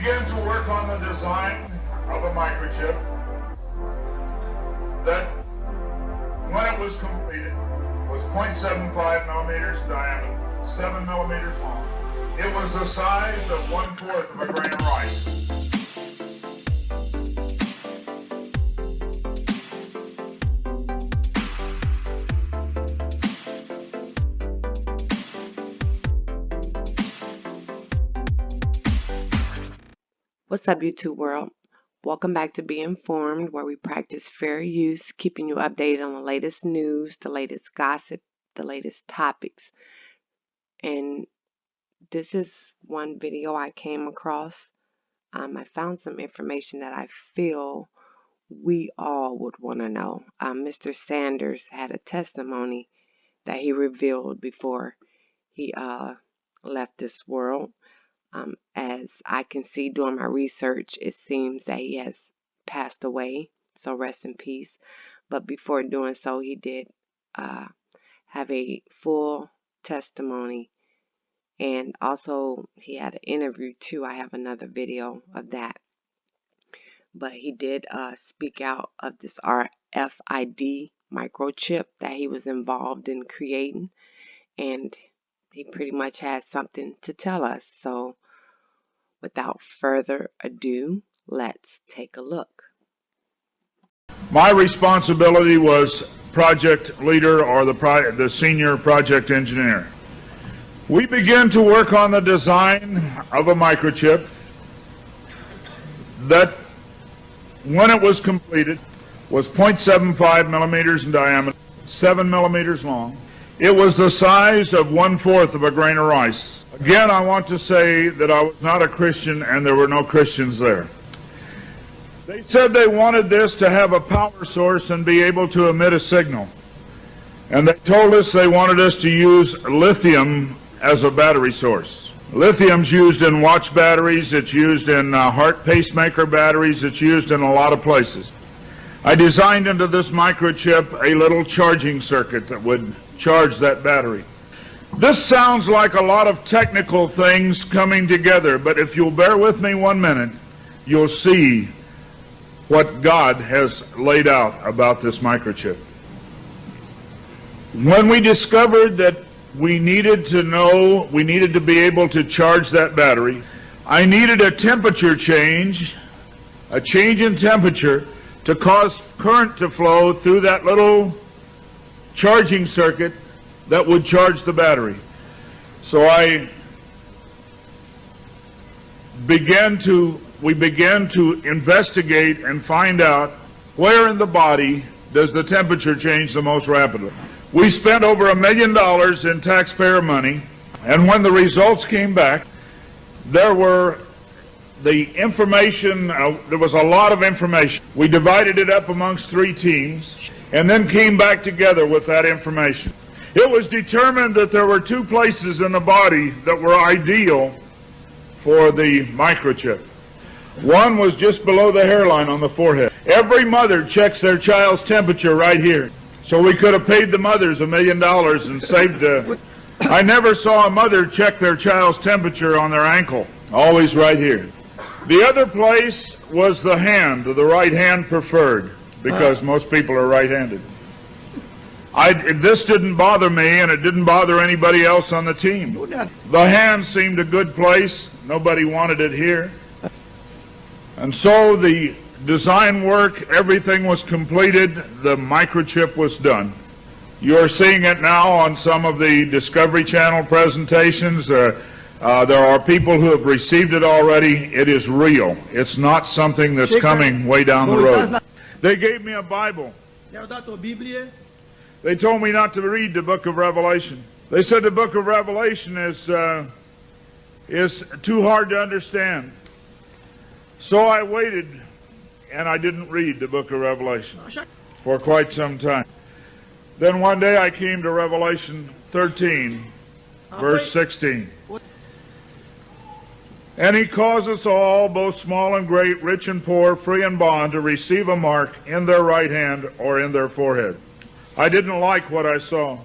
began to work on the design of a microchip that, when it was completed, was 0.75 millimeters in diameter, 7 millimeters long. It was the size of 1/4 of a grain of rice. What's up, YouTube world? Welcome back to Be Informed, where we practice fair use, keeping you updated on the latest news, the latest gossip, the latest topics. And this is one video I came across. I found some information that I feel we all would want to know. Mr. Sanders had a testimony that he revealed before he left this world. As I can see doing my research, it seems that he has passed away, so rest in peace. But before doing so, he did have a full testimony, and also he had an interview too. I have another video of that. But he did speak out of this RFID microchip that he was involved in creating, and he pretty much had something to tell us. So without further ado, let's take a look. My responsibility was project leader, or the senior project engineer. We began to work on the design of a microchip that, when it was completed, was 0.75 millimeters in diameter, 7 millimeters long. It was the size of 1/4 of a grain of rice. Again, I want to say that I was not a Christian, and there were no Christians there. They said they wanted this to have a power source and be able to emit a signal. And they told us they wanted us to use lithium as a battery source. Lithium's used in watch batteries, it's used in heart pacemaker batteries, it's used in a lot of places. I designed into this microchip a little charging circuit that would charge that battery. This sounds like a lot of technical things coming together, but if you'll bear with me 1 minute, you'll see what God has laid out about this microchip. When we discovered that we needed to be able to charge that battery, I needed a temperature change, a change in temperature, to cause current to flow through that little charging circuit that would charge the battery. So we began to investigate and find out where in the body does the temperature change the most rapidly. We spent over $1 million in taxpayer money, and when the results came back, there was a lot of information. We divided it up amongst 3 teams and then came back together with that information. It was determined that there were 2 places in the body that were ideal for the microchip. One was just below the hairline on the forehead. Every mother checks their child's temperature right here. So we could have paid the mothers $1 million and saved I never saw a mother check their child's temperature on their ankle. Always right here. The other place was the hand, the right hand preferred, because most people are right-handed. This didn't bother me, and it didn't bother anybody else on the team. The hand seemed a good place. Nobody wanted it here. And so the design work, everything was completed. The microchip was done. You're seeing it now on some of the Discovery Channel presentations. There are people who have received it already. It is real. It's not something that's coming way down the road. They gave me a Bible. They told me not to read the book of Revelation. They said the book of Revelation is too hard to understand. So I waited, and I didn't read the book of Revelation for quite some time. Then one day I came to Revelation 13, verse 16. And he caused us all, both small and great, rich and poor, free and bond, to receive a mark in their right hand or in their forehead. I didn't like what I saw.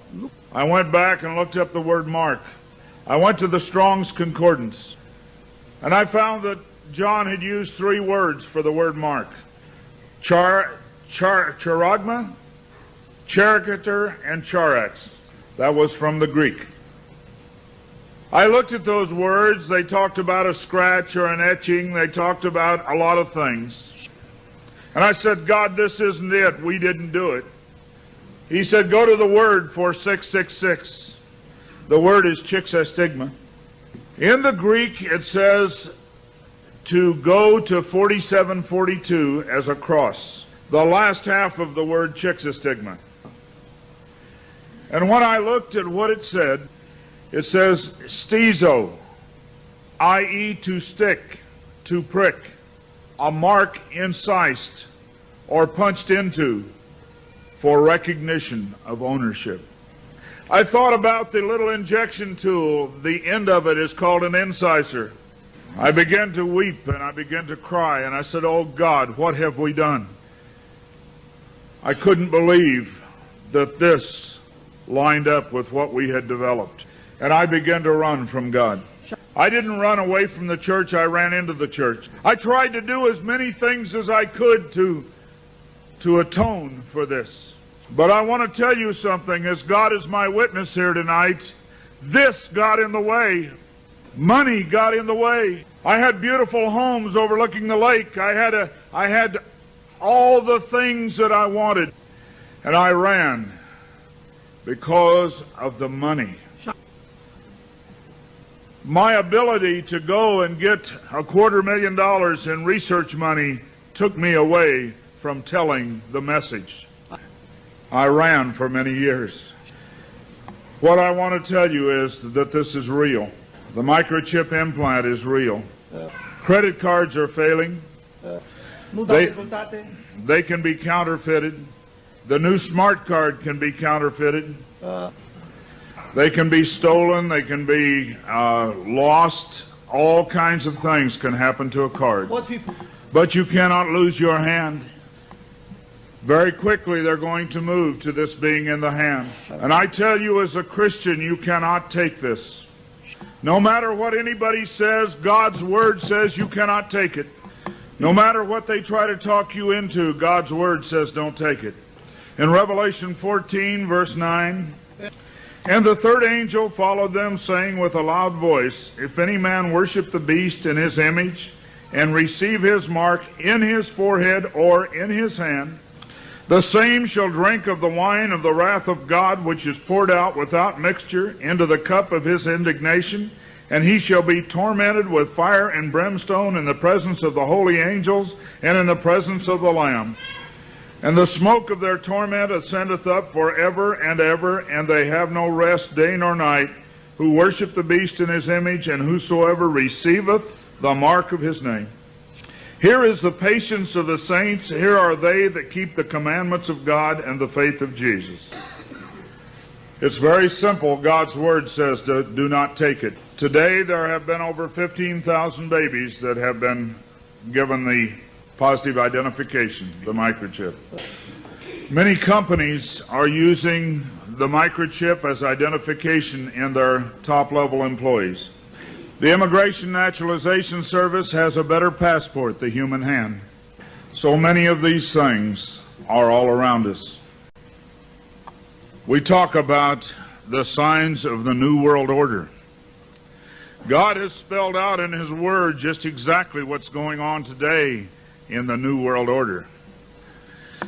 I went back and looked up the word mark. I went to the Strong's Concordance, and I found that John had used three words for the word mark. Charagma, charicator, and charax. That was from the Greek. I looked at those words. They talked about a scratch or an etching. They talked about a lot of things. And I said, God, this isn't it. We didn't do it. He said, go to the word for 666. The word is chixastigma. In the Greek, it says to go to 4742 as a cross. The last half of the word chixastigma. And when I looked at what it says stizo, i.e. to stick, to prick, a mark incised or punched into for recognition of ownership. I thought about the little injection tool. The end of it is called an incisor. I began to weep and I began to cry, and I said, oh God, what have we done? I couldn't believe that this lined up with what we had developed. And I began to run from God. I didn't run away from the church, I ran into the church. I tried to do as many things as I could to atone for this. But I want to tell you something, as God is my witness here tonight, this got in the way. Money got in the way. I had beautiful homes overlooking the lake. I had all the things that I wanted. And I ran because of the money. My ability to go and get $250,000 in research money took me away from telling the message. I ran for many years. What I want to tell you is that this is real. The microchip implant is real. Credit cards are failing. They can be counterfeited. The new smart card can be counterfeited. They can be stolen. They can be lost. All kinds of things can happen to a card. But you cannot lose your hand. Very quickly they're going to move to this being in the hand. And I tell you, as a Christian, you cannot take this. No matter what anybody says, God's word says you cannot take it. No matter what they try to talk you into, God's word says don't take it. In Revelation 14, verse 9, and the third angel followed them, saying with a loud voice, if any man worship the beast in his image, and receive his mark in his forehead or in his hand, the same shall drink of the wine of the wrath of God, which is poured out without mixture into the cup of his indignation, and he shall be tormented with fire and brimstone in the presence of the holy angels and in the presence of the Lamb. And the smoke of their torment ascendeth up forever and ever, and they have no rest day nor night, who worship the beast in his image, and whosoever receiveth the mark of his name. Here is the patience of the saints. Here are they that keep the commandments of God and the faith of Jesus. It's very simple. God's word says do not take it. Today there have been over 15,000 babies that have been given the positive identification, the microchip. Many companies are using the microchip as identification in their top-level employees. The Immigration Naturalization Service has a better passport, the human hand. So many of these things are all around us. We talk about the signs of the New World Order. God has spelled out in His Word just exactly what's going on today in the New World Order.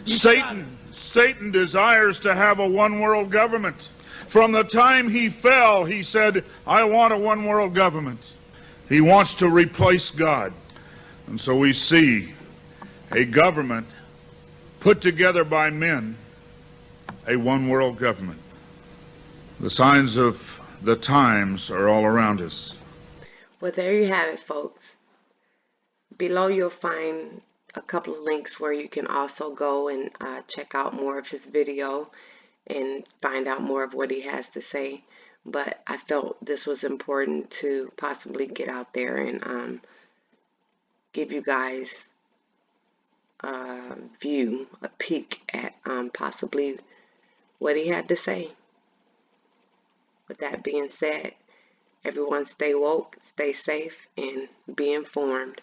Satan desires to have a one-world government. From the time he fell, he said, I want a one-world government. He wants to replace God. And so we see a government put together by men, a one-world government. The signs of the times are all around us. Well, there you have it, folks. Below you'll find a couple of links where you can also go and check out more of his video and find out more of what he has to say. But I felt this was important to possibly get out there and give you guys a view, a peek at possibly what he had to say. With that being said, everyone stay woke, stay safe, and be informed.